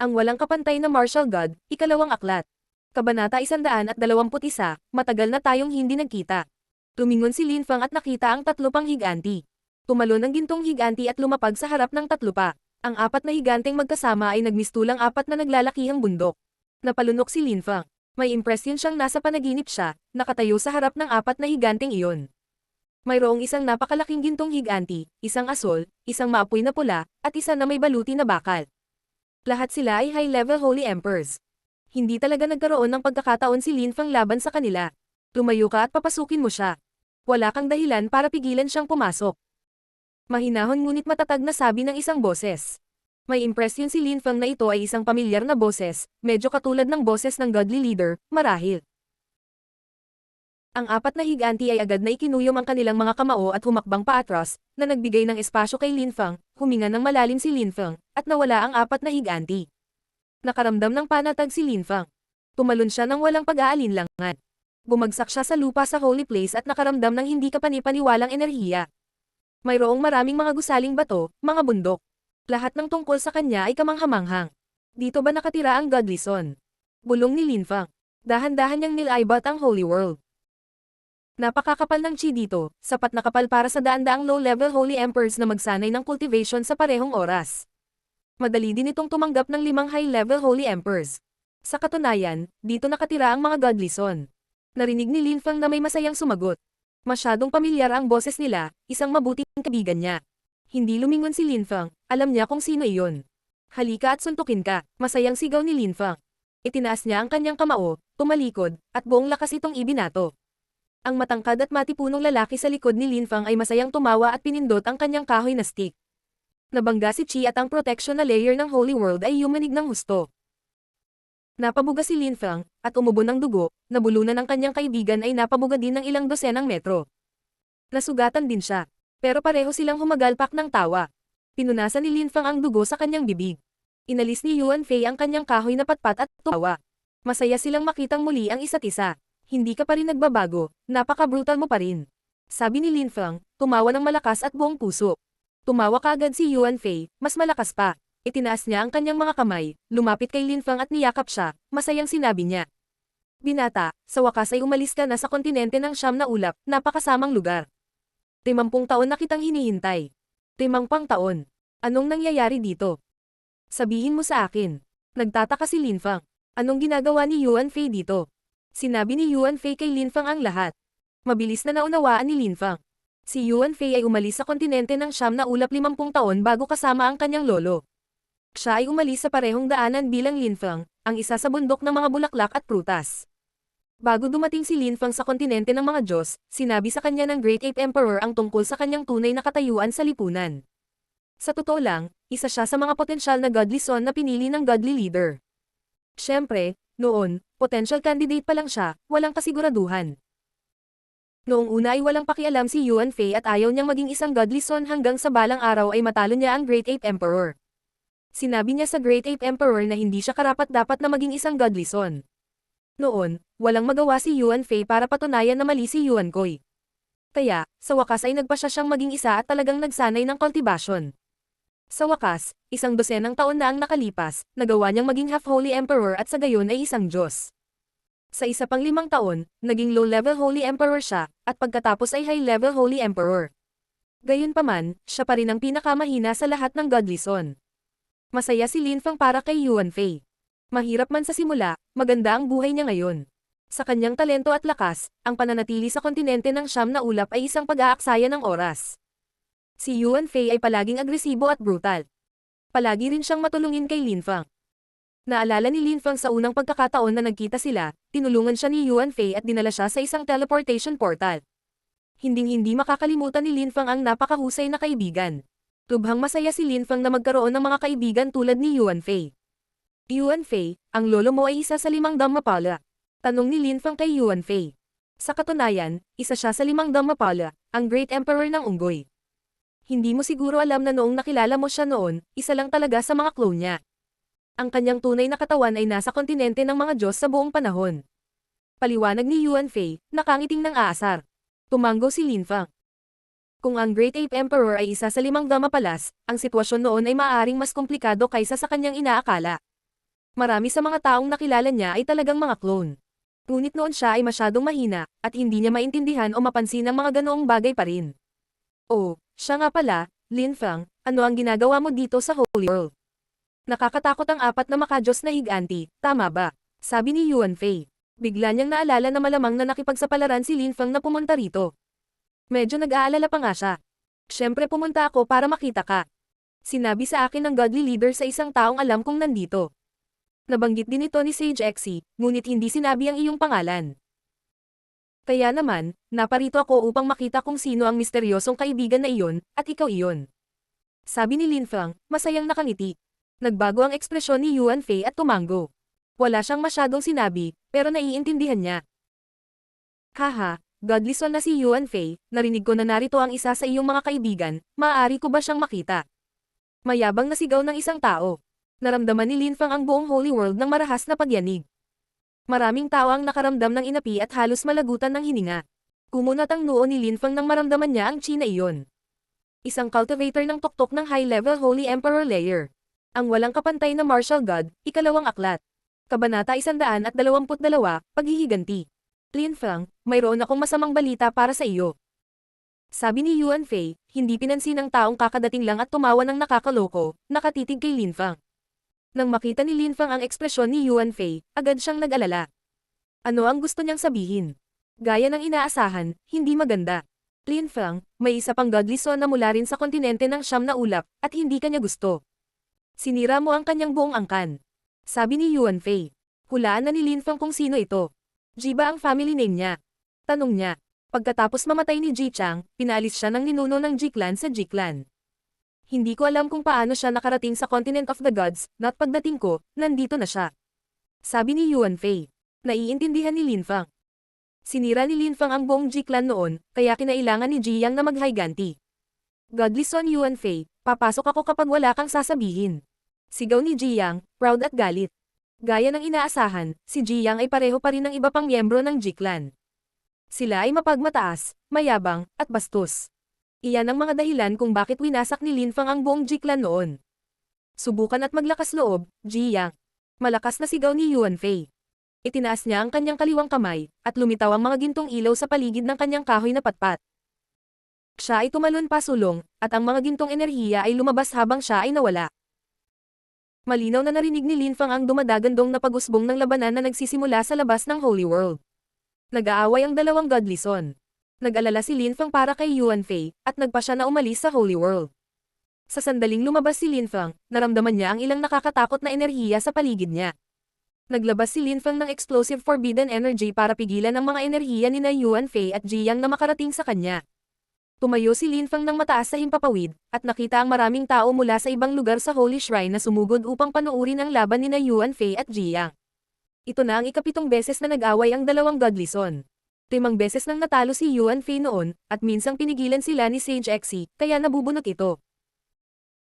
Ang walang kapantay na martial god, ikalawang aklat. Kabanata 121, matagal na tayong hindi nagkita. Tumingon si Lin Fang at nakita ang tatlo pang higanti. Tumalon ang gintong higanti at lumapag sa harap ng tatlo pa. Ang apat na higanteng magkasama ay nagmistulang apat na naglalakihang bundok. Napalunok si Lin Fang. May impresyon siyang nasa panaginip siya, nakatayo sa harap ng apat na higanteng iyon. Mayroong isang napakalaking gintong higanti, isang asol, isang maapoy na pula, at isa na may baluti na bakal. Lahat sila ay high-level Holy Emperors. Hindi talaga nagkaroon ng pagkakataon si Lin Fang laban sa kanila. Tumayo ka at papasukin mo siya. Wala kang dahilan para pigilan siyang pumasok. Mahinahon ngunit matatag na sabi ng isang boses. May impresyon si Lin Fang na ito ay isang pamilyar na boses, medyo katulad ng boses ng godly leader, marahil. Ang apat na higanti ay agad na ikinuyom ang kanilang mga kamao at humakbang paatras, na nagbigay ng espasyo kay Lin Fang, huminga ng malalim si Lin Fang, at nawala ang apat na higanti. Nakaramdam ng panatag si Lin Fang. Tumalon siya ng walang pag-aalinlangan. Bumagsak siya sa lupa sa holy place at nakaramdam ng hindi kapanipaniwalang enerhiya. Mayroong maraming mga gusaling bato, mga bundok. Lahat ng tungkol sa kanya ay kamanghamanghang. Dito ba nakatira ang Godly Son? Bulong ni Lin Fang. Dahan-dahan niyang nilaibat ang Holy World. Napakakapal ng chi dito, sapat na kapal para sa daan-daang low-level Holy Emperors na magsanay ng cultivation sa parehong oras. Madali din itong tumanggap ng 5 high-level Holy Emperors. Sa katunayan, dito nakatira ang mga Godly Son. Narinig ni Lin Fang na may masayang sumagot. Masyadong pamilyar ang boses nila, isang mabuting kaibigan niya. Hindi lumingon si Lin Fang, alam niya kung sino iyon. Halika at suntukin ka, masayang sigaw ni Lin Fang. Itinaas niya ang kanyang kamao, tumalikod, at buong lakas itong ibinato. Ang matangkad at matipunong lalaki sa likod ni Lin Fang ay masayang tumawa at pinindot ang kanyang kahoy na stick. Nabangga si Chi at ang protection na layer ng Holy World ay yumanig ng husto. Napabuga si Lin Fang, at umubo ng dugo, nabulunan ng kanyang kaibigan ay napabuga din ng ilang dosenang metro. Nasugatan din siya, pero pareho silang humagalpak ng tawa. Pinunasan ni Lin Fang ang dugo sa kanyang bibig. Inalis ni Yuan Fei ang kanyang kahoy na patpat at tumawa. Masaya silang makitang muli ang isa't isa. Hindi ka pa rin nagbabago, napaka-brutal mo pa rin. Sabi ni Lin Fang, tumawa ng malakas at buong puso. Tumawa kaagad si Yuan Fei, mas malakas pa. Itinaas niya ang kanyang mga kamay, lumapit kay Lin Fang at niyakap siya, masayang sinabi niya. Binata, sa wakas ay umalis ka na sa kontinente ng Siyam na Ulap, napakasamang lugar. 50 taon na kitang hinihintay. 50 taon. Anong nangyayari dito? Sabihin mo sa akin. Nagtataka si Lin Fang. Anong ginagawa ni Yuan Fei dito? Sinabi ni Yuan Fei kay Lin Fang ang lahat. Mabilis na naunawaan ni Lin Fang. Si Yuan Fei ay umalis sa kontinente ng Siyam na Ulap 50 taon bago kasama ang kanyang lolo. Siya ay umalis sa parehong daanan bilang Lin Fang, ang isa sa bundok ng mga bulaklak at prutas. Bago dumating si Lin Fang sa kontinente ng mga Diyos, sinabi sa kanya ng Great Ape Emperor ang tungkol sa kanyang tunay na katayuan sa lipunan. Sa totoo lang, isa siya sa mga potensyal na Godly Son na pinili ng Godly Leader. Siyempre, noon, potential candidate pa lang siya, walang kasiguraduhan. Noong una ay walang pakialam si Yuan Fei at ayaw niyang maging isang Godly Son hanggang sa balang araw ay matalo niya ang Great Ape Emperor. Sinabi niya sa Great Ape Emperor na hindi siya karapat-dapat na maging isang Godly Son. Noon, walang magawa si Yuan Fei para patunayan na mali si Yuan Koi. Kaya, sa wakas ay nagpasya siyang maging isa at talagang nagsanay ng cultivation. Sa wakas, 12 taon na ang nakalipas, nagawa niyang maging half-Holy Emperor at sa gayon ay isang Diyos. Sa isa pang 5 taon, naging low-level Holy Emperor siya, at pagkatapos ay high-level Holy Emperor. Gayunpaman, siya pa rin ang pinakamahina sa lahat ng Godly Son. Masaya si Lin Fang para kay Yuan Fei. Mahirap man sa simula, maganda ang buhay niya ngayon. Sa kanyang talento at lakas, ang pananatili sa kontinente ng Siyam na Ulap ay isang pag-aaksaya ng oras. Si Yuan Fei ay palaging agresibo at brutal. Palagi rin siyang matulungin kay Lin Fang. Naalala ni Lin Fang sa unang pagkakataon na nagkita sila, tinulungan siya ni Yuan Fei at dinala siya sa isang teleportation portal. Hinding-hindi makakalimutan ni Lin Fang ang napakahusay na kaibigan. Lubhang masaya si Lin Fang na magkaroon ng mga kaibigan tulad ni Yuan Fei. Yuan Fei, ang lolo mo ay isa sa 5 Dhammapala. Tanong ni Lin Fang kay Yuan Fei. Sa katunayan, isa siya sa 5 Dhammapala, ang Great Emperor ng Unggoy. Hindi mo siguro alam na noong nakilala mo siya noon, isa lang talaga sa mga clone niya. Ang kanyang tunay na katawan ay nasa kontinente ng mga Diyos sa buong panahon. Paliwanag ni Yuan Fei, nakangiting ng aasar. Tumanggo si Lin Fang. Kung ang Great Ape Emperor ay isa sa 5 Dhammapalas, ang sitwasyon noon ay maaaring mas komplikado kaysa sa kanyang inaakala. Marami sa mga taong nakilala niya ay talagang mga clone. Ngunit noon siya ay masyadong mahina, at hindi niya maintindihan o mapansin ang mga ganoong bagay pa rin. Oh, siya nga pala, Lin Feng, ano ang ginagawa mo dito sa Holy World? Nakakatakot ang apat na makajos na higanti, tama ba? Sabi ni Yuan Fei. Bigla niyang naalala na malamang na nakipagsapalaran si Lin Feng na pumunta rito. Medyo nag-aalala pa nga siya. Siyempre pumunta ako para makita ka. Sinabi sa akin ng godly leader sa isang taong alam kong nandito. Nabanggit din ito ni Sage Xe, ngunit hindi sinabi ang iyong pangalan. Kaya naman, naparito ako upang makita kung sino ang misteryosong kaibigan na iyon, at ikaw iyon. Sabi ni Lin Feng, masayang nakangiti. Nagbago ang ekspresyon ni Yuan Fei at tumango. Wala siyang masyadong sinabi, pero naiintindihan niya. Haha, godly son na si Yuan Fei, narinig ko na narito ang isa sa iyong mga kaibigan, maaari ko ba siyang makita? Mayabang na sigaw ng isang tao. Naramdaman ni Lin Feng ang buong Holy World ng marahas na pagyanig. Maraming tao ang nakaramdam ng inapi at halos malagutan ng hininga. Kumunat ang noo ni Lin Feng nang maramdaman niya ang chi na iyon. Isang cultivator ng tuktok ng high-level Holy Emperor layer. Ang walang kapantay na martial god, ikalawang aklat. Kabanata 122, Paghihiganti. Lin Feng, mayroon akong masamang balita para sa iyo. Sabi ni Yuan Fei, hindi pinansin ng taong kakadating lang at tumawa ng nakakaloko, nakatitig kay Lin Feng. Nang makita ni Lin Feng ang ekspresyon ni Yuan Fei, agad siyang nag-alala. Ano ang gusto niyang sabihin? Gaya ng inaasahan, hindi maganda. Lin Feng, may isa pang godly son na mula rin sa kontinente ng Siyam na ulap, at hindi kanya gusto. Sinira mo ang kanyang buong angkan. Sabi ni Yuan Fei. Hulaan na ni Lin Feng kung sino ito. Ji ba ang family name niya? Tanong niya. Pagkatapos mamatay ni Ji Chang, pinaalis siya ng ninuno ng Ji Clan sa Ji Clan. Hindi ko alam kung paano siya nakarating sa Continent of the Gods, at pagdating ko, nandito na siya. Sabi ni Yuan Fei. Naiintindihan ni Lin Feng. Sinira ni Lin Feng ang buong Ji Clan noon, kaya kinailangan ni Ji Yang na maghiganti. Godly son Yuan Fei, papasok ako kapag wala kang sasabihin. Sigaw ni Ji Yang, proud at galit. Gaya ng inaasahan, si Ji Yang ay pareho pa rin ng iba pang miyembro ng Ji Clan. Sila ay mapagmataas, mayabang, at bastos. Iyan ang mga dahilan kung bakit winasak ni Lin Feng ang buong Ji Clan noon. Subukan at maglakas loob, Ji Yang. Malakas na sigaw ni Yuan Fei. Itinaas niya ang kanyang kaliwang kamay, at lumitaw ang mga gintong ilaw sa paligid ng kanyang kahoy na patpat. Siya ay tumalon pasulong, at ang mga gintong enerhiya ay lumabas habang siya ay nawala. Malinaw na narinig ni Lin Feng ang dumadagandong na pag-usbong ng labanan na nagsisimula sa labas ng Holy World. Nag-aaway ang dalawang godly son. Nag-alala si Lin Feng para kay Yuan Fei, at nagpa siya na umalis sa Holy World. Sa sandaling lumabas si Lin Feng, naramdaman niya ang ilang nakakatakot na enerhiya sa paligid niya. Naglabas si Lin Feng ng explosive forbidden energy para pigilan ang mga enerhiya ni Yuan Fei at Ji Yang na makarating sa kanya. Tumayo si Lin Feng ng mataas sa himpapawid, at nakita ang maraming tao mula sa ibang lugar sa Holy Shrine na sumugod upang panuurin ang laban ni Yuan Fei at Ji Yang. Ito na ang ikapitong beses na nag-away ang dalawang godly son. 5 beses nang natalo si Yuan Fei noon, at minsang pinigilan sila ni Sage Xe, kaya nabubunot ito.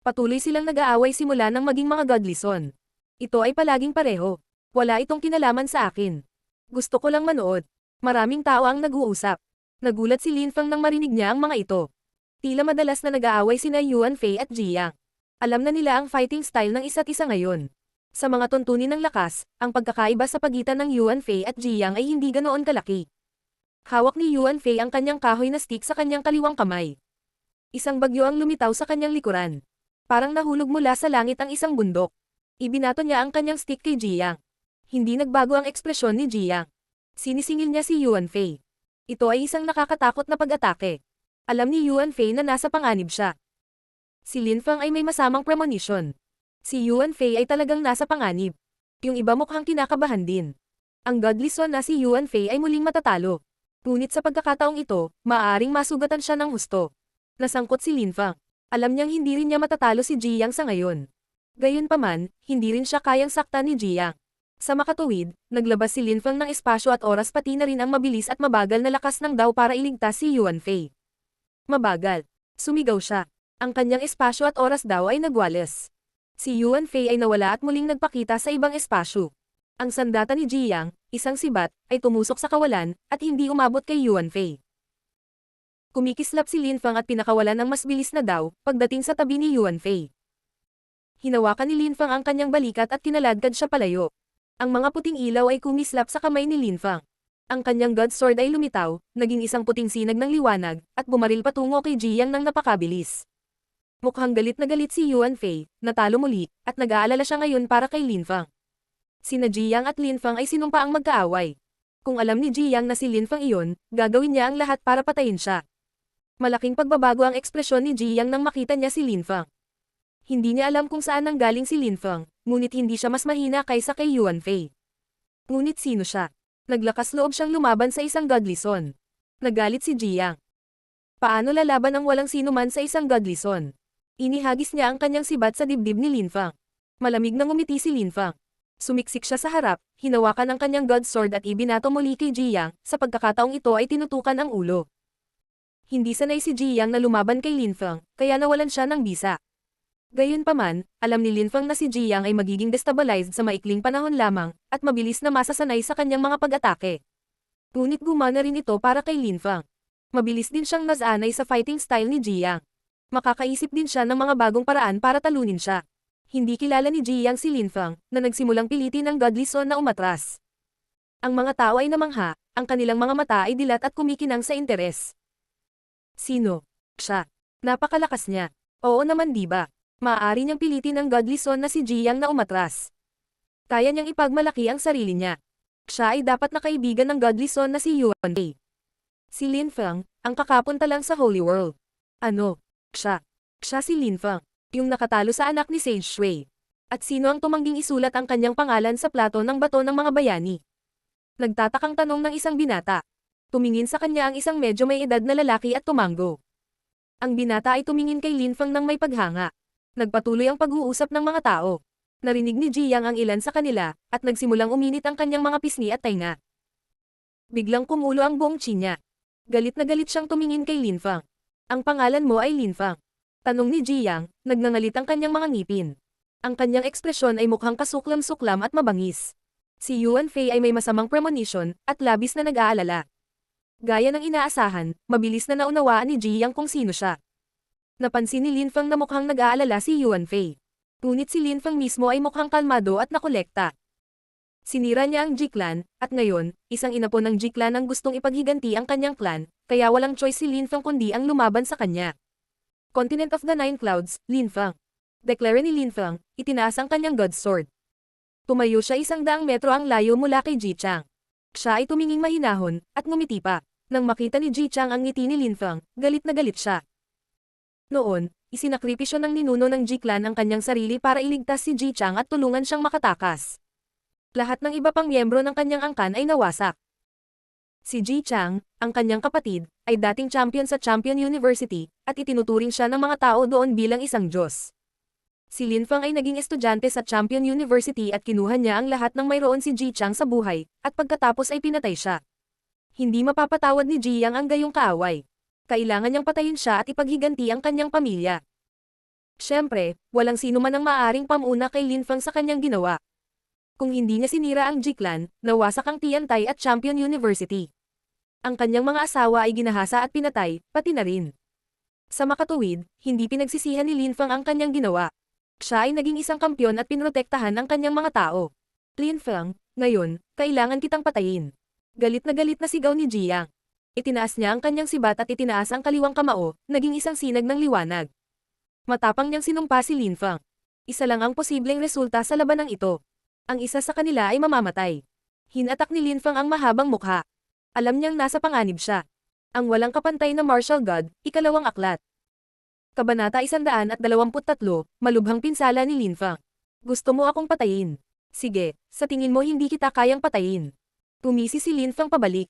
Patuloy silang nag-aaway simula nang maging mga godly son. Ito ay palaging pareho. Wala itong kinalaman sa akin. Gusto ko lang manood. Maraming tao ang nag-uusap. Nagulat si Lin Feng nang marinig niya ang mga ito. Tila madalas na nag-aaway sina Yuan Fei at Ji Yang. Alam na nila ang fighting style ng isa't isa ngayon. Sa mga tuntunin ng lakas, ang pagkakaiba sa pagitan ng Yuan Fei at Ji Yang ay hindi ganoon kalaki. Hawak ni Yuan Fei ang kanyang kahoy na stick sa kanyang kaliwang kamay. Isang bagyo ang lumitaw sa kanyang likuran. Parang nahulog mula sa langit ang isang bundok. Ibinato niya ang kanyang stick kay Ji Yang. Hindi nagbago ang ekspresyon ni Ji Yang. Sinisingil niya si Yuan Fei. Ito ay isang nakakatakot na pag-atake. Alam ni Yuan Fei na nasa panganib siya. Si Lin Feng ay may masamang premonition. Si Yuan Fei ay talagang nasa panganib. Yung iba mukhang kinakabahan din. Ang godly son na si Yuan Fei ay muling matatalo. Ngunit sa pagkakataong ito, maaaring masugatan siya ng husto. Nasangkot si Lin Feng. Alam niyang hindi rin niya matatalo si Ji Yang sa ngayon. Gayunpaman, hindi rin siya kayang saktan ni Ji Yang. Sa makatuwid, naglabas si Lin Feng ng espasyo at oras pati na rin ang mabilis at mabagal na lakas ng Dao para iligtas si Yuan Fei. Mabagal. Sumigaw siya. Ang kanyang espasyo at oras daw ay nagwalis. Si Yuan Fei ay nawala at muling nagpakita sa ibang espasyo. Ang sandata ni Ji Yang, isang sibat, ay tumusok sa kawalan, at hindi umabot kay Yuan Fei. Kumikislap si Lin Feng at pinakawalan ng mas bilis na Dao, pagdating sa tabi ni Yuan Fei. Hinawakan ni Linfang ang kanyang balikat at kinaladkad siya palayo. Ang mga puting ilaw ay kumislap sa kamay ni Linfang. Ang kanyang God Sword ay lumitaw, naging isang puting sinag ng liwanag, at bumaril patungo kay Jiang ng napakabilis. Mukhang galit na galit si Yuan Fei, natalo muli, at nag-aalala siya ngayon para kay Linfang. Sina Jiang at Linfang ay sinumpa ang magkaaway. Kung alam ni Jiang na si Linfang iyon, gagawin niya ang lahat para patayin siya. Malaking pagbabago ang ekspresyon ni Jiang nang makita niya si Linfang. Hindi niya alam kung saan nanggaling si Linfang, ngunit hindi siya mas mahina kaysa kay Yuan Fei. Ngunit sino siya? Naglakas loob siyang lumaban sa isang Godly Son. Nagalit si Jiang. Paano lalaban ang walang sinuman sa isang Godly Son? Inihagis niya ang kanyang sibat sa dibdib ni Linfang. Malamig na ngumiti si Linfang. Sumiksik siya sa harap, hinawakan ang kanyang God Sword at ibinato muli kay Jiang, sa pagkakataong ito ay tinutukan ang ulo. Hindi sanay si Jiang na lumaban kay Linfang, kaya nawalan siya ng bisa. Gayunpaman, alam ni Linfang na si Jiang ay magiging destabilized sa maikling panahon lamang, at mabilis na masasanay sa kanyang mga pag-atake. Ngunit gumana rin ito para kay Linfang. Mabilis din siyang nasanay sa fighting style ni Jiang. Makakaisip din siya ng mga bagong paraan para talunin siya. Hindi kilala ni Jiang si Linfang, na nagsimulang pilitin ng Godly Son na umatras. Ang mga tao ay namangha, ang kanilang mga mata ay dilat at kumikinang sa interes. Sino? Siya. Napakalakas niya. Oo naman diba? Maaari niyang pilitin ang Godly Son na si Jiang na umatras. Kaya niyang ipagmalaki ang sarili niya. Siya ay dapat na kaibigan ng Godly Son na si Yuan Fei. Si Linfang, ang kakapunta lang sa Holy World. Ano? Siya. Siya si Linfang, yung nakatalo sa anak ni Sage Shui. At sino ang tumangging isulat ang kanyang pangalan sa plato ng bato ng mga bayani? Nagtatakang tanong ng isang binata. Tumingin sa kanya ang isang medyo may edad na lalaki at tumango. Ang binata ay tumingin kay Linfang ng may paghanga. Nagpatuloy ang pag-uusap ng mga tao. Narinig ni Jiang ang ilan sa kanila, at nagsimulang uminit ang kanyang mga pisngi at tainga. Biglang kumulo ang buong chi niya. Galit na galit siyang tumingin kay Linfang. Ang pangalan mo ay Linfang. Tanong ni Jiang, nagngangalit ang kanyang mga ngipin. Ang kanyang ekspresyon ay mukhang kasuklam-suklam at mabangis. Si Yuan Fei ay may masamang premonition, at labis na nag-aalala. Gaya ng inaasahan, mabilis na naunawaan ni Jiang kung sino siya. Napansin ni Linfang na mukhang nag-aalala si Yuan Fei. Ngunit si Linfang mismo ay mukhang kalmado at nakolekta. Sinira niya ang Ji-clan, at ngayon, isang inapo ng Ji-clan ang gustong ipaghiganti ang kanyang clan, kaya walang choice si Linfang kundi ang lumaban sa kanya. Continent of the Nine Clouds, Linfang. Deklare ni Linfang, itinaas ang kanyang God Sword. Tumayo siya 100 metro ang layo mula kay Ji-chang. Siya ay tuminging mahinahon, at ngumiti pa. Nang makita ni Ji-chang ang ngiti ni Linfang, galit na galit siya. Noon, isinakripisyo ng ninuno ng Ji-clan ang kanyang sarili para iligtas si Ji-chang at tulungan siyang makatakas. Lahat ng iba pang miyembro ng kanyang angkan ay nawasak. Si Ji-chang, ang kanyang kapatid, ay dating champion sa Champion University, at itinuturing siya ng mga tao doon bilang isang Diyos. Si Linfang ay naging estudyante sa Champion University at kinuha niya ang lahat ng mayroon si Ji-chang sa buhay, at pagkatapos ay pinatay siya. Hindi mapapatawad ni Jiang ang gayong kaaway. Kailangan niyang patayin siya at ipaghiganti ang kanyang pamilya. Siyempre, walang sino man ang maaaring pamuna kay Linfang sa kanyang ginawa. Kung hindi niya sinira ang Ji-clan, nawasak ang Tiantai at Champion University. Ang kanyang mga asawa ay ginahasa at pinatay, pati na rin. Sa makatuwid, hindi pinagsisihan ni Linfang ang kanyang ginawa. Siya ay naging isang kampyon at pinrotektahan ang kanyang mga tao. Linfang, ngayon, kailangan kitang patayin. Galit na sigaw ni Jiang. Itinaas niya ang kanyang sibat at itinaas ang kaliwang kamao, naging isang sinag ng liwanag. Matapang niyang sinumpa si Linfang. Isa lang ang posibleng resulta sa labanang ito. Ang isa sa kanila ay mamamatay. Hinatak ni Linfang ang mahabang mukha. Alam niyang nasa panganib siya. Ang walang kapantay na martial god, ikalawang aklat. Kabanata 123, malubhang pinsala ni Linfang. Gusto mo akong patayin? Sige, sa tingin mo hindi kita kayang patayin. Tumisi si Linfang pabalik.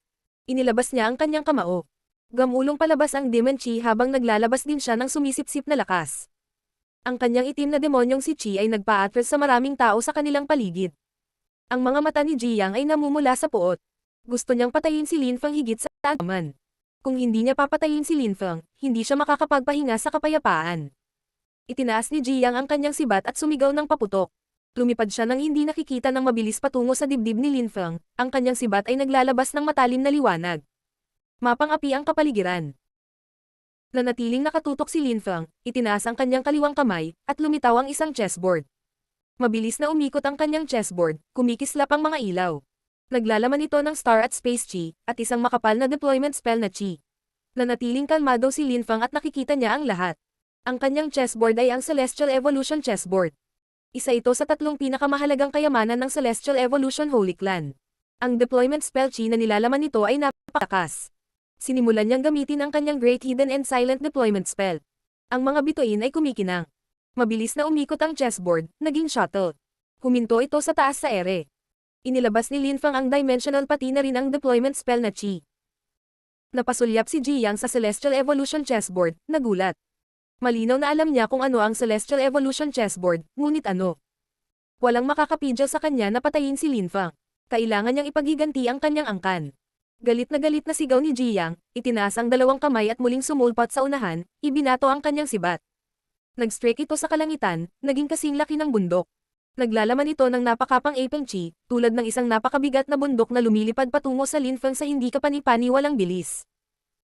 Inilabas niya ang kanyang kamao. Gamulong palabas ang Demon Chi habang naglalabas din siya ng sumisip-sip na lakas. Ang kanyang itim na demonyong si Chi ay nagpa-atras sa maraming tao sa kanilang paligid. Ang mga mata ni Jiang ay namumula sa puot. Gusto niyang patayin si Linfang higit sa anuman. Kung hindi niya papatayin si Linfang, hindi siya makakapagpahinga sa kapayapaan. Itinaas ni Jiang ang kanyang sibat at sumigaw ng paputok. Lumipad siya nang hindi nakikita ng mabilis patungo sa dibdib ni Linfang, ang kanyang sibat ay naglalabas ng matalim na liwanag. Mapang-api ang kapaligiran. Nanatiling nakatutok si Linfeng, itinaas ang kanyang kaliwang kamay, at lumitaw ang isang chessboard. Mabilis na umikot ang kanyang chessboard, kumikislap ang mga ilaw. Naglalaman ito ng Star at Space Chi, at isang makapal na deployment spell na Chi. Nanatiling kalmado si Linfeng at nakikita niya ang lahat. Ang kanyang chessboard ay ang Celestial Evolution Chessboard. Isa ito sa 3 pinakamahalagang kayamanan ng Celestial Evolution Holy Clan. Ang deployment spell Chi na nilalaman nito ay napakatakas. Sinimulan niyang gamitin ang kanyang Great Hidden and Silent Deployment Spell. Ang mga bituin ay kumikinang. Mabilis na umikot ang chessboard, naging shuttle. Huminto ito sa taas sa ere. Inilabas ni Linfeng ang dimensional pati na rin ang deployment spell na Chi. Napasulyap si Jiyang sa Celestial Evolution Chessboard, nagulat. Malinaw na alam niya kung ano ang Celestial Evolution Chessboard, ngunit ano. Walang makakapidyo sa kanya na patayin si Linfeng. Kailangan niyang ipaghiganti ang kanyang angkan. Galit na sigaw ni Jiyang, itinaas ang 2 kamay at muling sumulpat sa unahan, ibinato ang kanyang sibat. Nag-strike ito sa kalangitan, naging kasing laki ng bundok. Naglalaman ito ng napakapang apeng Chi, tulad ng isang napakabigat na bundok na lumilipad patungo sa Linfeng sa hindi kapani-paniwalang bilis.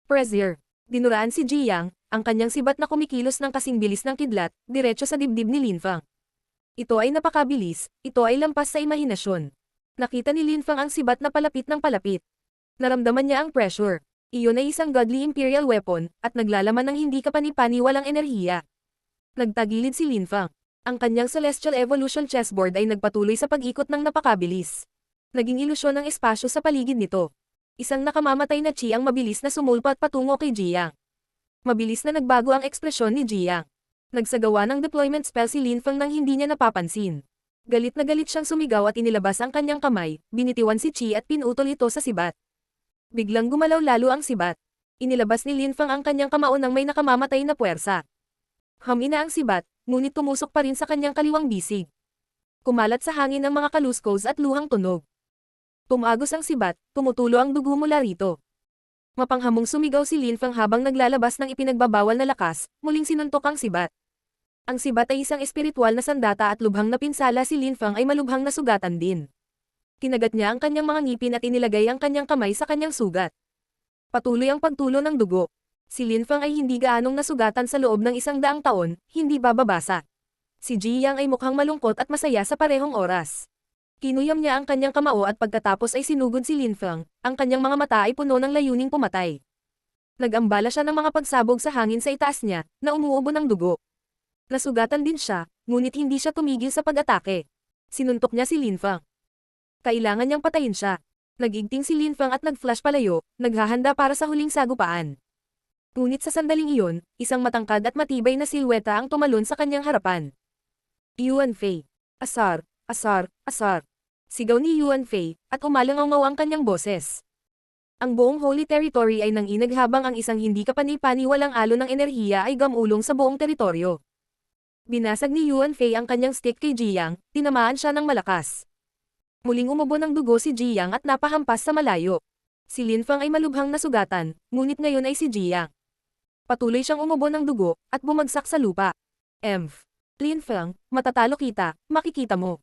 Pressure. Dinuraan si Jiyang, ang kanyang sibat na kumikilos ng kasing bilis ng kidlat, diretso sa dibdib ni Linfeng. Ito ay napakabilis, ito ay lampas sa imahinasyon. Nakita ni Linfeng ang sibat na palapit ng palapit. Naramdaman niya ang pressure. Iyon ay isang godly imperial weapon, at naglalaman ng hindi kapani-paniwalang enerhiya. Nagtagilid si Linfeng. Ang kanyang Celestial Evolution Chessboard ay nagpatuloy sa pag-ikot ng napakabilis. Naging ilusyon ng espasyo sa paligid nito. Isang nakamamatay na Chi ang mabilis na sumulpat patungo kay Jiyang. Mabilis na nagbago ang ekspresyon ni Jiyang. Nagsagawa ng deployment spell si Linfeng nang hindi niya napapansin. Galit na galit siyang sumigaw at inilabas ang kanyang kamay, binitiwan si Chi at pinutol ito sa sibat. Biglang gumalaw lalo ang sibat. Inilabas ni Linfeng ang kanyang kamao nang may nakamamatay na puwersa. Humina ang sibat, ngunit tumusok pa rin sa kanyang kaliwang bisig. Kumalat sa hangin ang mga kaluskos at luhang tunog. Tumagos ang sibat, tumutulo ang dugo mula rito. Mapanghamong sumigaw si Linfeng habang naglalabas ng ipinagbabawal na lakas, muling sinuntok ang sibat. Ang sibat ay isang espiritual na sandata at lubhang na pinsala si Linfeng ay malubhang na sugatan din. Kinagat niya ang kanyang mga ngipin at inilagay ang kanyang kamay sa kanyang sugat. Patuloy ang pagtulo ng dugo. Si Linfeng ay hindi gaanong nasugatan sa loob ng 100 taon, hindi bababasa. Si Jiyang ay mukhang malungkot at masaya sa parehong oras. Kinuyam niya ang kanyang kamao at pagkatapos ay sinugod si Linfeng, ang kanyang mga mata ay puno ng layuning pumatay. Nag-ambala siya ng mga pagsabog sa hangin sa itaas niya, na umuubo ng dugo. Nasugatan din siya, ngunit hindi siya tumigil sa pag-atake. Sinuntok niya si Linfeng. Kailangan niyang patayin siya. Nagigting si Linfeng at nag-flash palayo, naghahanda para sa huling sagupaan. Ngunit sa sandaling iyon, isang matangkad at matibay na silweta ang tumalon sa kanyang harapan. Yuan Fei. Asar, asar, asar. Sigaw ni Yuan Fei, at umalangaw ang kanyang boses. Ang buong Holy Territory ay nanginag habang ang isang hindi kapani-paniwalang alon ng enerhiya ay gamulong sa buong teritoryo. Binasag ni Yuan Fei ang kanyang stick kay Jiyang, tinamaan siya ng malakas. Muling umubo ng dugo si Jiyang at napahampas sa malayo. Si Linfeng ay malubhang nasugatan, ngunit ngayon ay si Jiyang. Patuloy siyang umubo ng dugo, at bumagsak sa lupa. Linfeng, matatalo kita, makikita mo.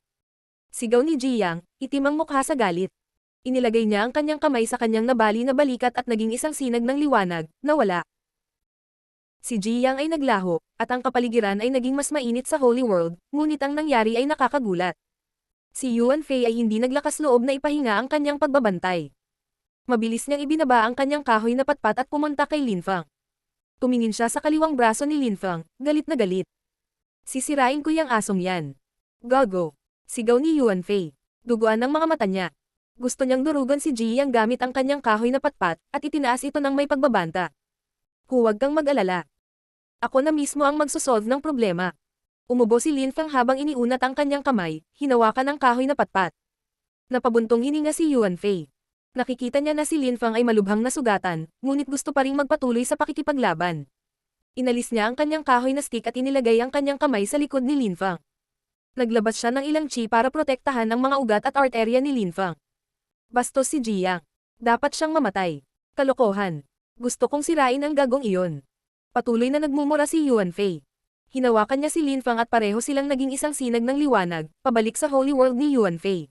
Sigaw ni Jiyang, itim ang mukha sa galit. Inilagay niya ang kanyang kamay sa kanyang nabali na balikat at naging isang sinag ng liwanag, nawala. Si Jiyang ay naglaho, at ang kapaligiran ay naging mas mainit sa Holy World, ngunit ang nangyari ay nakakagulat. Si Yuan Fei ay hindi naglakas loob na ipahinga ang kanyang pagbabantay. Mabilis niyang ibinaba ang kanyang kahoy na patpat at pumunta kay Linfeng. Tumingin siya sa kaliwang braso ni Linfeng, galit na galit. Sisirain ko yang asong yan. Gago. Sigaw ni Yuan Fei. Duguan ng mga mata niya. Gusto niyang durugan si Jiyang gamit ang kanyang kahoy na patpat, at itinaas ito ng may pagbabanta. Huwag kang mag-alala. Ako na mismo ang magsosolve ng problema. Umubo si Linfeng habang iniunat ang kanyang kamay, hinawakan ang kahoy na patpat. Napabuntong hininga si Yuan Fei. Nakikita niya na si Linfeng ay malubhang nasugatan, ngunit gusto pa ring magpatuloy sa pakikipaglaban. Inalis niya ang kanyang kahoy na stick at inilagay ang kanyang kamay sa likod ni Linfeng. Naglabas siya ng ilang chi para protektahan ang mga ugat at arterya ni Linfeng. Bastos si Jiyang. Dapat siyang mamatay. Kalokohan. Gusto kong sirain ang gagong iyon. Patuloy na nagmumura si Yuan Fei. Hinawakan niya si Linfeng at pareho silang naging isang sinag ng liwanag, pabalik sa Holy World ni Yuan Fei.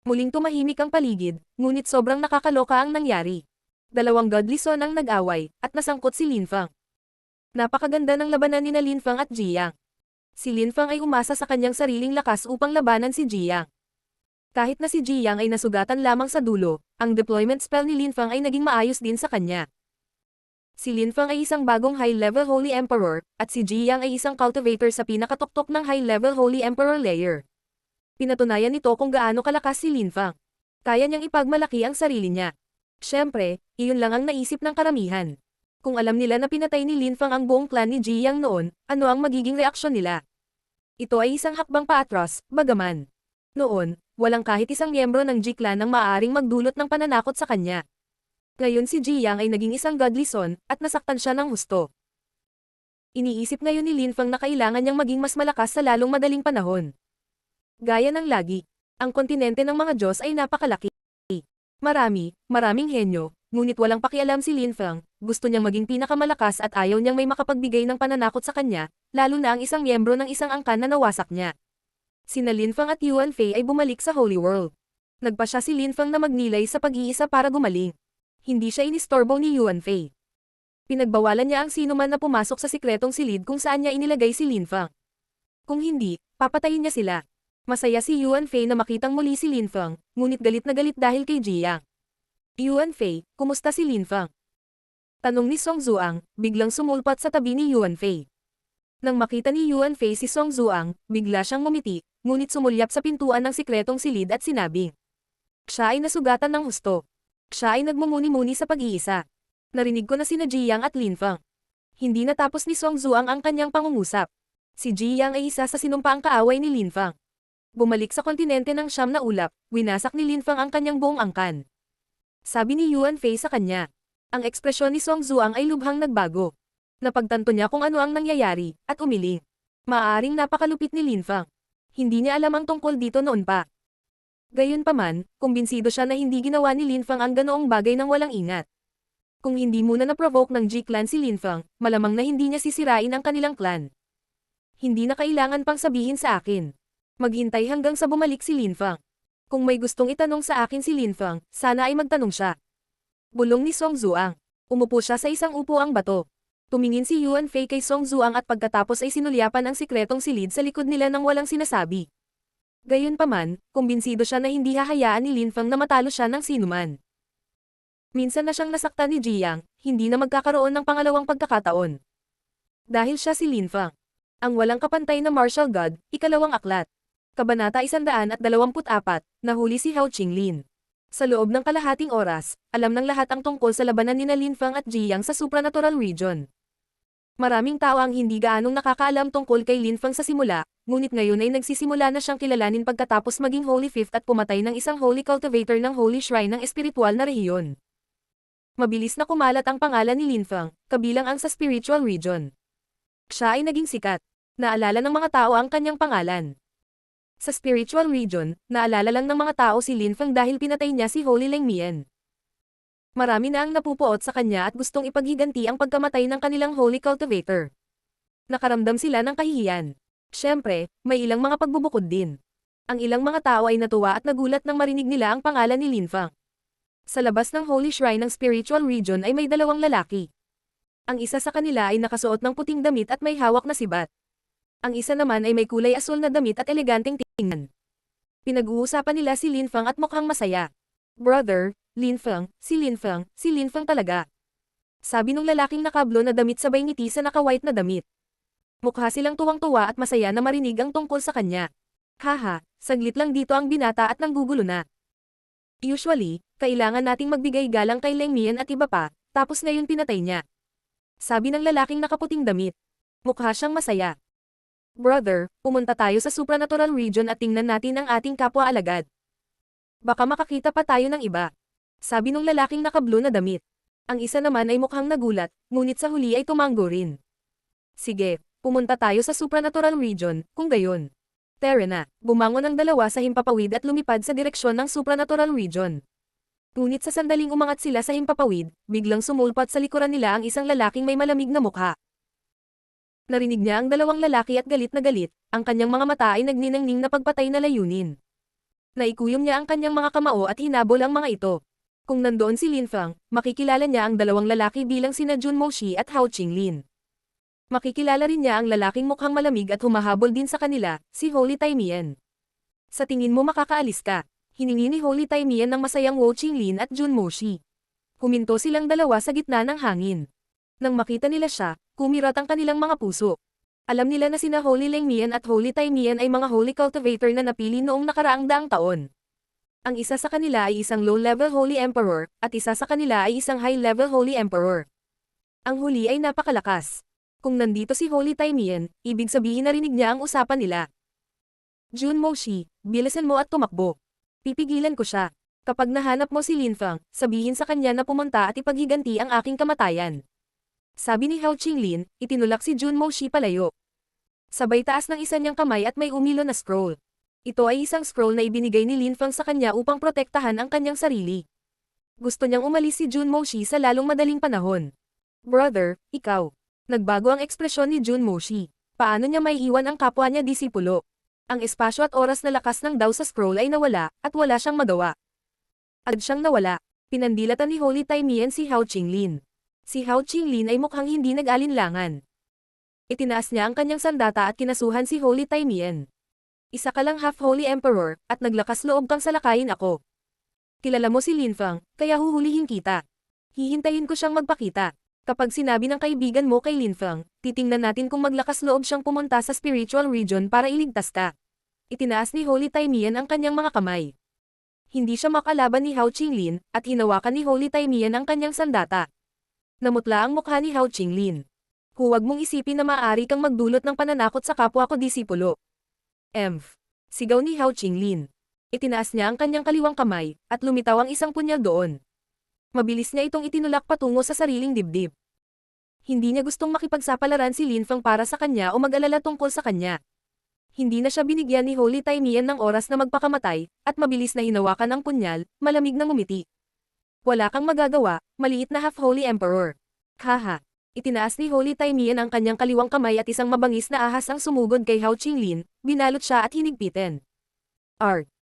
Muling tumahimik ang paligid, ngunit sobrang nakakaloka ang nangyari. Dalawang godly son ang nag-away, at nasangkot si Linfeng. Napakaganda ng labanan ni Linfang at Jiyang. Si Linfang ay umasa sa kanyang sariling lakas upang labanan si Jiyang. Kahit na si Jiyang ay nasugatan lamang sa dulo, ang deployment spell ni Linfang ay naging maayos din sa kanya. Si Linfang ay isang bagong high-level Holy Emperor, at si Jiyang ay isang cultivator sa pinakatuktok ng high-level Holy Emperor layer. Pinatunayan nito kung gaano kalakas si Linfang. Kaya niyang ipagmalaki ang sarili niya. Siyempre, iyon lang ang naisip ng karamihan. Kung alam nila na pinatay ni Linfang ang buong clan ni Jiyang noon, ano ang magiging reaksyon nila? Ito ay isang hakbang paatras, bagaman. Noon, walang kahit isang miyembro ng Ji-clan ang maaaring magdulot ng pananakot sa kanya. Ngayon si Jiyang ay naging isang godly son, at nasaktan siya ng husto. Iniisip ngayon ni Linfang na kailangan niyang maging mas malakas sa lalong madaling panahon. Gaya ng lagi, ang kontinente ng mga Diyos ay napakalaki. Maraming henyo, ngunit walang pakialam si Linfang, gusto niyang maging pinakamalakas at ayaw niyang may makapagbigay ng pananakot sa kanya, lalo na ang isang miyembro ng isang angkan na nawasak niya. Sina Linfang at Yuan Fei ay bumalik sa Holy World. Nagpa siya si Linfang na magnilay sa pag-iisa para gumaling. Hindi siya inistorbo ni Yuan Fei. Pinagbawalan niya ang sino man na pumasok sa sikretong silid kung saan niya inilagay si Linfang. Kung hindi, papatayin niya sila. Masaya si Yuan Fei na makitang muli si Linfang, ngunit galit na galit dahil kay Jiyang. Yuan Fei, kumusta si Linfang? Tanong ni Song Zuang, biglang sumulpat sa tabi ni Yuan Fei. Nang makita ni Yuan Fei si Song Zuang, bigla siyang ngumiti, ngunit sumulyap sa pintuan ng sikretong silid at sinabi. Siya ay nasugatan ng husto. Siya ay nagmumuni-muni sa pag-iisa. Narinig ko na sina Jiyang at Linfang. Hindi natapos ni Song Zuang ang kanyang pangungusap. Si Jiyang ay isa sa sinumpaang kaaway ni Linfang. Bumalik sa kontinente ng siyam na ulap, winasak ni Linfang ang kanyang buong angkan. Sabi ni Yuan Fei sa kanya. Ang ekspresyon ni Song Zuang ay lubhang nagbago. Napagtanto niya kung ano ang nangyayari, at umiling. Maaaring napakalupit ni Linfang. Hindi niya alam ang tungkol dito noon pa. Gayunpaman, kumbinsido siya na hindi ginawa ni Linfang ang ganoong bagay nang walang ingat. Kung hindi muna na-provoke ng Ji-clan si Linfang, malamang na hindi niya sisirain ang kanilang clan. Hindi na kailangan pang sabihin sa akin. Maghintay hanggang sa bumalik si Linfang. Kung may gustong itanong sa akin si Linfang, sana ay magtanong siya. Bulong ni Song Zuang. Umupo siya sa isang upuang bato. Tumingin si Yuan Fei kay Song Zuang at pagkatapos ay sinulyapan ang sikretong silid sa likod nila nang walang sinasabi. Gayunpaman, kumbinsido siya na hindi hahayaan ni Linfang na matalo siya ng sinuman. Minsan na siyang nasaktan ni Jiyang, hindi na magkakaroon ng pangalawang pagkakataon. Dahil siya si Linfang. Ang walang kapantay na martial god, ikalawang aklat. Kabanata 124, nahuli si Hao Qinglin. Sa loob ng kalahating oras, alam ng lahat ang tungkol sa labanan nina Linfang at Jiyang sa supernatural region. Maraming tao ang hindi gaanong nakakaalam tungkol kay Linfang sa simula, ngunit ngayon ay nagsisimula na siyang kilalanin pagkatapos maging Holy Fifth at pumatay ng isang Holy Cultivator ng Holy Shrine ng espiritual na rehiyon. Mabilis na kumalat ang pangalan ni Linfang, kabilang ang sa spiritual region. Siya ay naging sikat. Naalala ng mga tao ang kanyang pangalan. Sa spiritual region, naalala lang ng mga tao si Linfang dahil pinatay niya si Holy Lengmian. Marami na ang napupuot sa kanya at gustong ipaghiganti ang pagkamatay ng kanilang Holy Cultivator. Nakaramdam sila ng kahihiyan. Siyempre, may ilang mga pagbubukod din. Ang ilang mga tao ay natuwa at nagulat nang marinig nila ang pangalan ni Linfang. Sa labas ng Holy Shrine ng spiritual region ay may dalawang lalaki. Ang isa sa kanila ay nakasuot ng puting damit at may hawak na sibat. Ang isa naman ay may kulay asul na damit at eleganteng tingnan. Pinag-uusapan nila si Linfang at mukhang masaya. Brother, Linfang, si Linfang talaga. Sabi nung lalaking nakablo na damit sabay ngiti sa naka-white na damit. Mukha silang tuwang-tuwa at masaya na marinig ang tungkol sa kanya. Haha, saglit lang dito ang binata at nanggugulo na. Usually, kailangan nating magbigay galang kay Lengmian at iba pa, tapos ngayon pinatay niya. Sabi ng lalaking nakaputing damit. Mukha siyang masaya. Brother, pumunta tayo sa supernatural region at tingnan natin ang ating kapwa alagad. Baka makakita pa tayo ng iba. Sabi nung lalaking naka-blue na damit. Ang isa naman ay mukhang nagulat, ngunit sa huli ay tumanggo rin. Sige, pumunta tayo sa supernatural region, kung gayon. Tara na, bumangon ang dalawa sa himpapawid at lumipad sa direksyon ng supernatural region. Ngunit sa sandaling umangat sila sa himpapawid, biglang sumulpat sa likuran nila ang isang lalaking may malamig na mukha. Narinig niya ang dalawang lalaki at galit na galit, ang kanyang mga mata ay nagniningning na pagpatay na layunin. Naikuyom niya ang kanyang mga kamao at hinabol ang mga ito. Kung nandoon si Linfang, makikilala niya ang dalawang lalaki bilang sina Jun Moshi at Hao Qinglin. Makikilala rin niya ang lalaking mukhang malamig at humahabol din sa kanila, si Holy Taimian. Sa tingin mo makakaalis ka? Hiningi ni Holy Taimian ng masayang Wo Qinglin at Jun Moshi. Huminto silang dalawa sa gitna ng hangin. Nang makita nila siya, kumirat ang kanilang mga puso. Alam nila na sina Holy Lengmian at Holy Taimian ay mga Holy Cultivator na napili noong nakaraang daang taon. Ang isa sa kanila ay isang low-level Holy Emperor, at isa sa kanila ay isang high-level Holy Emperor. Ang huli ay napakalakas. Kung nandito si Holy Taimian, ibig sabihin narinig niya ang usapan nila. Jun Moshi, bilisan mo at tumakbo. Pipigilan ko siya. Kapag nahanap mo si Linfang, sabihin sa kanya na pumunta at ipaghiganti ang aking kamatayan. Sabi ni Hao Qinglin, itinulak si Jun Moshi palayo. Sabay taas ng isa niyang kamay at may umilo na scroll. Ito ay isang scroll na ibinigay ni Linfang sa kanya upang protektahan ang kanyang sarili. Gusto niyang umalis si Jun Moshi sa lalong madaling panahon. Brother, ikaw. Nagbago ang ekspresyon ni Jun Moshi. Paano niya may iwan ang kapwa niya disipulo? Ang espasyo at oras na lakas ng daw sa scroll ay nawala, at wala siyang magawa. Agad siyang nawala. Pinandilatan ni Holy Taimian si Hao Qinglin. Si Hao Qinglin ay mukhang hindi nag-alinlangan. Itinaas niya ang kanyang sandata at kinasuhan si Holy Taimian. Isa ka lang half-Holy Emperor, at naglakas loob kang salakayin ako. Kilala mo si Linfang, kaya huhulihin kita. Hihintayin ko siyang magpakita. Kapag sinabi ng kaibigan mo kay Linfang, titingnan natin kung maglakas loob siyang pumunta sa spiritual region para iligtas ka. Itinaas ni Holy Taimian ang kanyang mga kamay. Hindi siya makalaban ni Hao Qinglin, at hinawakan ni Holy Taimian ang kanyang sandata. Namutla ang mukha ni Hao Qinglin. Huwag mong isipin na maaari kang magdulot ng pananakot sa kapwa ko disipulo. Sigaw ni Hao Qinglin. Itinaas niya ang kanyang kaliwang kamay, at lumitaw ang isang punyal doon. Mabilis niya itong itinulak patungo sa sariling dibdib. Hindi niya gustong makipagsapalaran si Linfang para sa kanya o mag-alala tungkol sa kanya. Hindi na siya binigyan ni Holy Taimian ng oras na magpakamatay, at mabilis na hinawakan ang punyal, malamig na ngumiti. Wala kang magagawa, maliit na half-Holy Emperor. Haha. Itinaas ni Holy Taimian ang kanyang kaliwang kamay at isang mabangis na ahas ang sumugod kay Hao Qinglin, binalot siya at hinigpitin.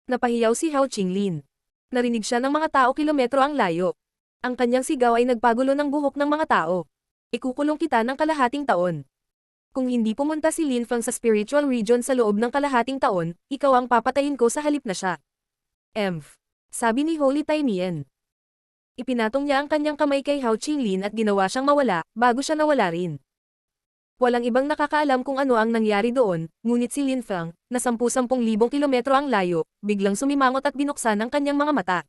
Napahiyaw si Hao Qinglin. Narinig siya ng mga tao kilometro ang layo. Ang kanyang sigaw ay nagpagulo ng buhok ng mga tao. Ikukulong kita ng kalahating taon. Kung hindi pumunta si Linfang sa spiritual region sa loob ng kalahating taon, ikaw ang papatayin ko sa halip na siya. Sabi ni Holy Taimian. Ipinatong niya ang kanyang kamay kay Hao Qinglin at ginawa siyang mawala, bago siya nawala rin. Walang ibang nakakaalam kung ano ang nangyari doon, ngunit si Linfang, na 10,000 kilometro ang layo, biglang sumimangot at binuksan ang kanyang mga mata.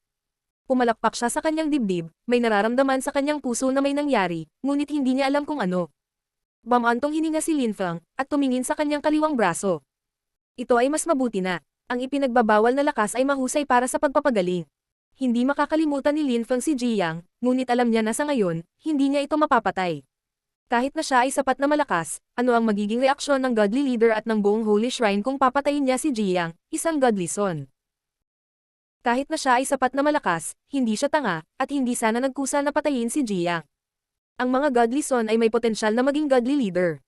Pumalakpak siya sa kanyang dibdib, may nararamdaman sa kanyang puso na may nangyari, ngunit hindi niya alam kung ano. Bamantong hininga si Linfang, at tumingin sa kanyang kaliwang braso. Ito ay mas mabuti na. Ang ipinagbabawal na lakas ay mahusay para sa pagpapagaling. Hindi makakalimutan ni Linfang si Jiyang, ngunit alam niya na sa ngayon, hindi niya ito mapapatay. Kahit na siya ay sapat na malakas, ano ang magiging reaksyon ng godly leader at ng buong holy shrine kung papatayin niya si Jiyang, isang godly son? Kahit na siya ay sapat na malakas, hindi siya tanga, at hindi sana nagkusa na patayin si Jiyang. Ang mga godly son ay may potensyal na maging godly leader.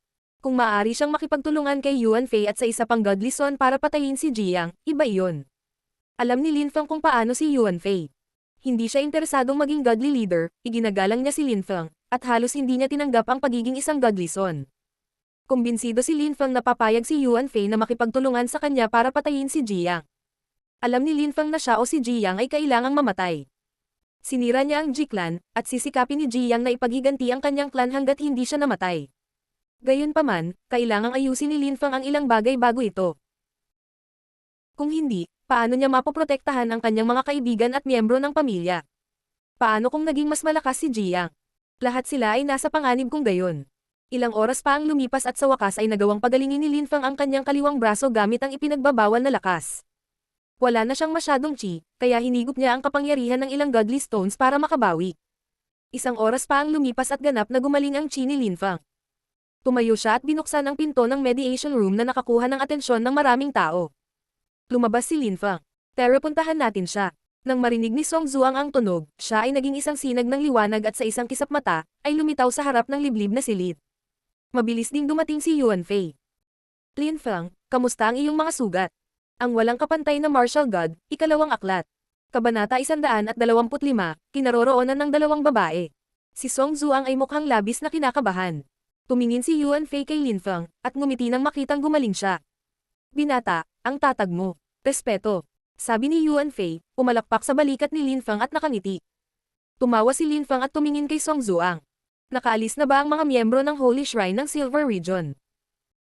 Kung maaari siyang makipagtulungan kay Yuan Fei at sa isa pang godly son para patayin si Jiyang, iba iyon. Alam ni Linfang kung paano si Yuan Fei. Hindi siya interesadong maging godly leader, iginagalang niya si Linfang, at halos hindi niya tinanggap ang pagiging isang godly son. Kumbinsido si Linfang na papayag si Yuan Fei na makipagtulungan sa kanya para patayin si Jiyang. Alam ni Linfang na siya o si Jiyang ay kailangang mamatay. Sinira niya ang Ji-clan, at sisikapin ni Jiyang na ipaghiganti ang kanyang clan hanggat hindi siya namatay. Gayunpaman, kailangang ayusin ni Linfang ang ilang bagay bago ito. Kung hindi, paano niya mapoprotektahan ang kanyang mga kaibigan at miyembro ng pamilya? Paano kung naging mas malakas si Jiyang? Lahat sila ay nasa panganib kung gayon. Ilang oras pa ang lumipas at sa wakas ay nagawang pagalingin ni Linfang ang kanyang kaliwang braso gamit ang ipinagbabawal na lakas. Wala na siyang masyadong chi, kaya hinigop niya ang kapangyarihan ng ilang godly stones para makabawi. Isang oras pa ang lumipas at ganap na gumaling ang chi ni Linfang. Tumayo siya at binuksan ang pinto ng mediation room na nakakuha ng atensyon ng maraming tao. Lumabas si Linfang. Tara, puntahan natin siya. Nang marinig ni Song Zuang ang tunog, siya ay naging isang sinag ng liwanag at sa isang kisap mata, ay lumitaw sa harap ng liblib na silid. Mabilis ding dumating si Yuan Fei. Linfang, kamusta ang iyong mga sugat? Ang walang kapantay na martial god, ikalawang aklat. Kabanata 125, kinaroroonan ng dalawang babae. Si Song Zuang ay mukhang labis na kinakabahan. Tumingin si Yuan Fei kay Linfeng, at ngumiti nang makitang gumaling siya. Binata, ang tatag mo. Respeto. Sabi ni Yuan Fei, pumalakpak sa balikat ni Linfeng at nakangiti. Tumawa si Linfeng at tumingin kay Song Zuang. Nakaalis na ba ang mga miyembro ng Holy Shrine ng Silver Region?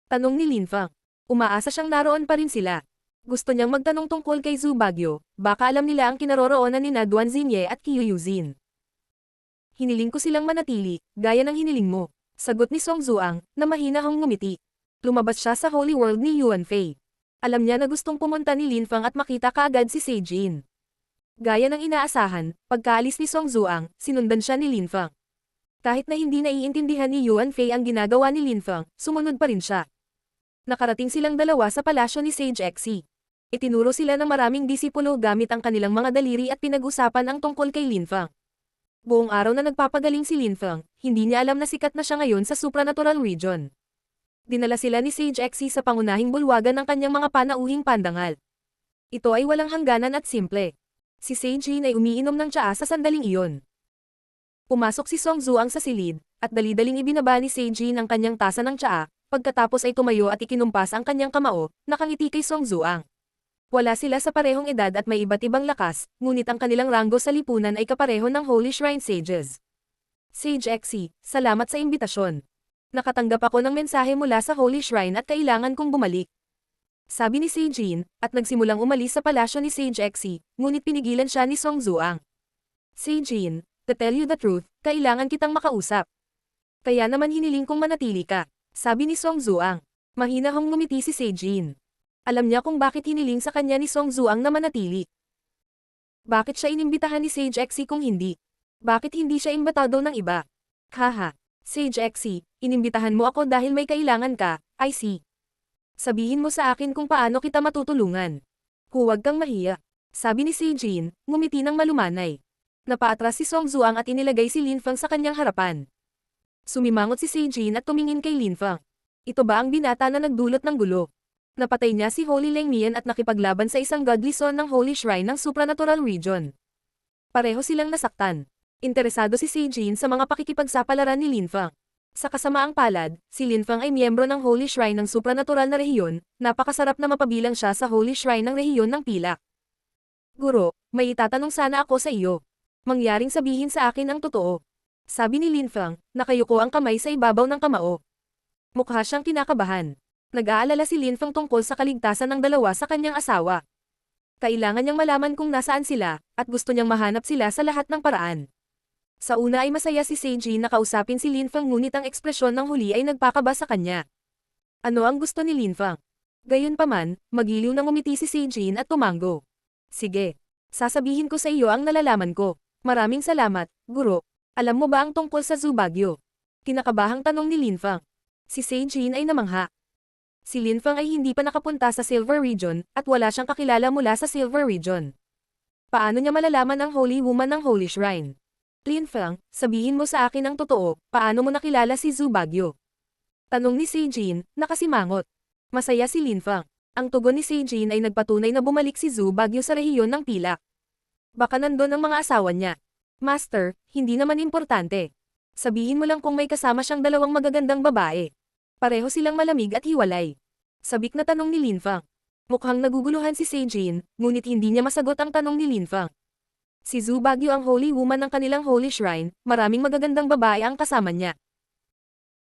Tanong ni Linfeng. Umaasa siyang naroon pa rin sila. Gusto niyang magtanong tungkol kay Zhu Bagyo, baka alam nila ang kinaroroonan ni Duan Xinye at Qiu Yuzin. Hiniling ko silang manatili, gaya ng hiniling mo. Sagot ni Song Zuang, na mahinahong ngumiti. Lumabas siya sa Holy World ni Yuan Fei. Alam niya na gustong pumunta ni Linfeng at makita kaagad si Seijin. Gaya ng inaasahan, pagkaalis ni Song Zuang, sinundan siya ni Linfeng. Kahit na hindi naiintindihan ni Yuan Fei ang ginagawa ni Linfeng, sumunod pa rin siya. Nakarating silang dalawa sa palasyo ni Sage Xe. Itinuro sila ng maraming disipulo gamit ang kanilang mga daliri at pinag-usapan ang tungkol kay Linfeng. Buong araw na nagpapagaling si Linfeng, hindi niya alam na sikat na siya ngayon sa supranatural region. Dinala sila ni Sage Xe sa pangunahing bulwagan ng kanyang mga panauhing pandangal. Ito ay walang hangganan at simple. Si Seijin ay umiinom ng tsaa sa sandaling iyon. Pumasok si Song Zuang sa silid, at dali-daling ibinaba ni Seijin ang kanyang tasa ng tsaa, pagkatapos ay tumayo at ikinumpas ang kanyang kamao, nakangiti kay Song Zuang. Wala sila sa parehong edad at may iba't ibang lakas, ngunit ang kanilang ranggo sa lipunan ay kapareho ng Holy Shrine Sages. Sage Xe, salamat sa imbitasyon. Nakatanggap ako ng mensahe mula sa Holy Shrine at kailangan kong bumalik. Sabi ni Seijin, at nagsimulang umalis sa palasyo ni Sage Xe, ngunit pinigilan siya ni Song Zuang. Seijin, to tell you the truth, kailangan kitang makausap. Kaya naman hiniling kong manatili ka, sabi ni Song Zuang. Mahinahong ngumiti si Seijin. Alam niya kung bakit hiniling sa kanya ni Song Zuang na manatili. Bakit siya inimbitahan ni Sage Xe kung hindi? Bakit hindi siya imbitado ng iba? Haha. Sage Xe, inimbitahan mo ako dahil may kailangan ka, I see. Sabihin mo sa akin kung paano kita matutulungan. Huwag kang mahiya. Sabi ni Seijin, ngumiti ng malumanay. Napaatras si Song Zuang at inilagay si Linfeng sa kanyang harapan. Sumimangot si Seijin at tumingin kay Linfeng. Ito ba ang binata na nagdulot ng gulo? Napatay niya si Holy Lengmian at nakipaglaban sa isang godly son ng Holy Shrine ng supranatural region. Pareho silang nasaktan. Interesado si Seijin sa mga pakikipagsapalaran ni Linfeng. Sa kasamaang palad, si Linfeng ay miyembro ng Holy Shrine ng supranatural na rehiyon, napakasarap na mapabilang siya sa Holy Shrine ng rehiyon ng Pilak. Guro, may itatanong sana ako sa iyo. Mangyaring sabihin sa akin ang totoo. Sabi ni Linfeng, nakayuko ang kamay sa ibabaw ng kamao. Mukha siyang kinakabahan. Nag-aalala si Linfeng tungkol sa kaligtasan ng dalawa sa kanyang asawa. Kailangan niyang malaman kung nasaan sila, at gusto niyang mahanap sila sa lahat ng paraan. Sa una ay masaya si Seijin na kausapin si Linfeng ngunit ang ekspresyon ng huli ay nagpakaba sa kanya. Ano ang gusto ni Linfeng? Gayunpaman, magiliw na ngumiti si Seijin at tumanggo. Sige. Sasabihin ko sa iyo ang nalalaman ko. Maraming salamat, guro. Alam mo ba ang tungkol sa Zhu Bagyo? Kinakabahang tanong ni Linfeng. Si Seijin ay namangha. Si Linfeng ay hindi pa nakapunta sa Silver Region, at wala siyang kakilala mula sa Silver Region. Paano niya malalaman ang Holy Woman ng Holy Shrine? Linfeng, sabihin mo sa akin ang totoo, paano mo nakilala si Zhu Bagyo? Tanong ni Seijin, nakasimangot. Masaya si Linfeng. Ang tugon ni Seijin ay nagpatunay na bumalik si Zhu Bagyo sa rehiyon ng Pilak. Baka nandun ang mga asawa niya. Master, hindi naman importante. Sabihin mo lang kung may kasama siyang dalawang magagandang babae. Pareho silang malamig at hiwalay. Sabik na tanong ni Linfeng. Mukhang naguguluhan si Seijin, ngunit hindi niya masagot ang tanong ni Linfeng. Si Zhu Bagyo ang Holy Woman ng kanilang Holy Shrine, maraming magagandang babae ang kasama niya.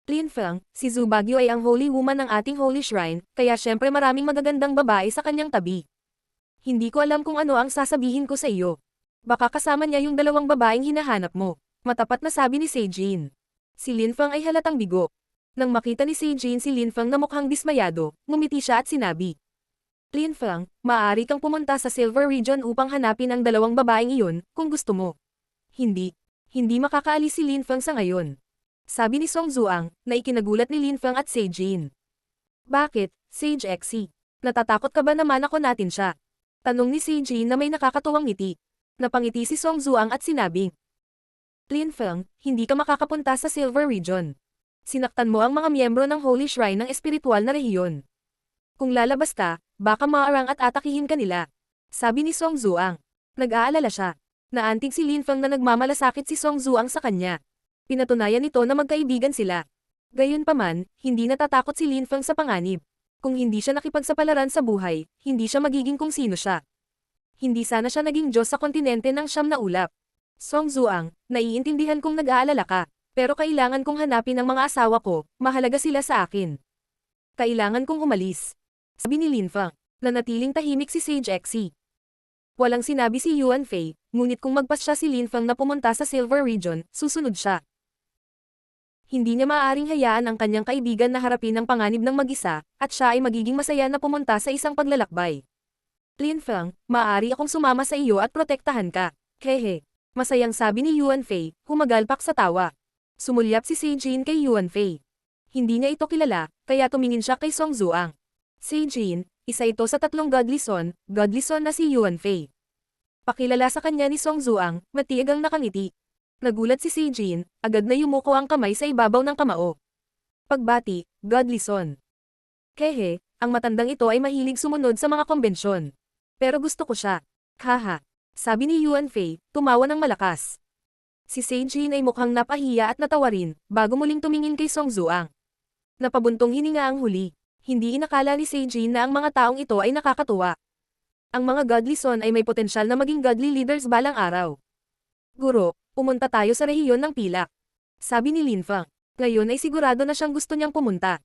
Linfeng, si Zhu Bagyo ay ang Holy Woman ng ating Holy Shrine, kaya syempre maraming magagandang babae sa kanyang tabi. Hindi ko alam kung ano ang sasabihin ko sa iyo. Baka kasama niya yung dalawang babaeng hinahanap mo. Matapat na sabi ni Seijin. Si Linfeng ay halatang bigo. Nang makita ni Seijin si Linfeng na mukhang dismayado, ngumiti siya at sinabi. Linfeng, maaari kang pumunta sa Silver Region upang hanapin ang dalawang babaeng iyon, kung gusto mo. Hindi. Hindi makakaalis si Linfeng sa ngayon. Sabi ni Song Zuang, na ikinagulat ni Linfeng at Seijin. Bakit, Sage Xe? Natatakot ka ba naman ako natin siya? Tanong ni Seijin na may nakakatuwang ngiti. Napangiti si Song Zuang at sinabing. Linfeng, hindi ka makakapunta sa Silver Region. Sinaktan mo ang mga miyembro ng Holy Shrine ng espiritual na rehiyon. Kung lalabas ka, baka maarang at atakihin ka nila. Sabi ni Song Zuang. Nag-aalala siya. Naantig si Linfeng na nagmamalasakit si Song Zuang sa kanya. Pinatunayan nito na magkaibigan sila. Gayunpaman, hindi natatakot si Linfeng sa panganib. Kung hindi siya nakipagsapalaran sa buhay, hindi siya magiging kung sino siya. Hindi sana siya naging Diyos sa kontinente ng siyam na ulap. Song Zuang, naiintindihan kong nag-aalala ka, pero kailangan kong hanapin ang mga asawa ko, mahalaga sila sa akin. Kailangan kong umalis. Sabi ni Linfeng. Nanatiling tahimik si Sage Xe. Walang sinabi si Yuan Fei, ngunit kung magpasya si Linfeng na pumunta sa Silver Region, susunod siya. Hindi niya maaaring hayaan ang kanyang kaibigan na harapin ang panganib ng mag-isa, at siya ay magiging masaya na pumunta sa isang paglalakbay. Linfeng, maaari akong sumama sa iyo at protektahan ka. Hehe. Masayang sabi ni Yuan Fei, humagalpak sa tawa. Sumulyap si Seijin kay Yuan Fei. Hindi niya ito kilala, kaya tumingin siya kay Song Zuang. Seijin, isa ito sa tatlong Godly Son na si Yuan Fei. Pakilala sa kanya ni Song Zuang, matiyagang nakangiti. Nagulat si Seijin, agad na yumuko ang kamay sa ibabaw ng kamao. Pagbati, Godly Son. Kehe, ang matandang ito ay mahilig sumunod sa mga kombensyon. Pero gusto ko siya. Haha. Sabi ni Yuan Fei, tumawa ng malakas. Si Seijin ay mukhang napahiya at natawa rin, bago muling tumingin kay Song Zuang. Napabuntong hininga ang huli. Hindi inakala ni Seijin na ang mga taong ito ay nakakatuwa. Ang mga Godly Son ay may potensyal na maging godly leaders balang araw. Guro, pumunta tayo sa rehiyon ng pilak. Sabi ni Linfeng. Ngayon ay sigurado na siyang gusto niyang pumunta.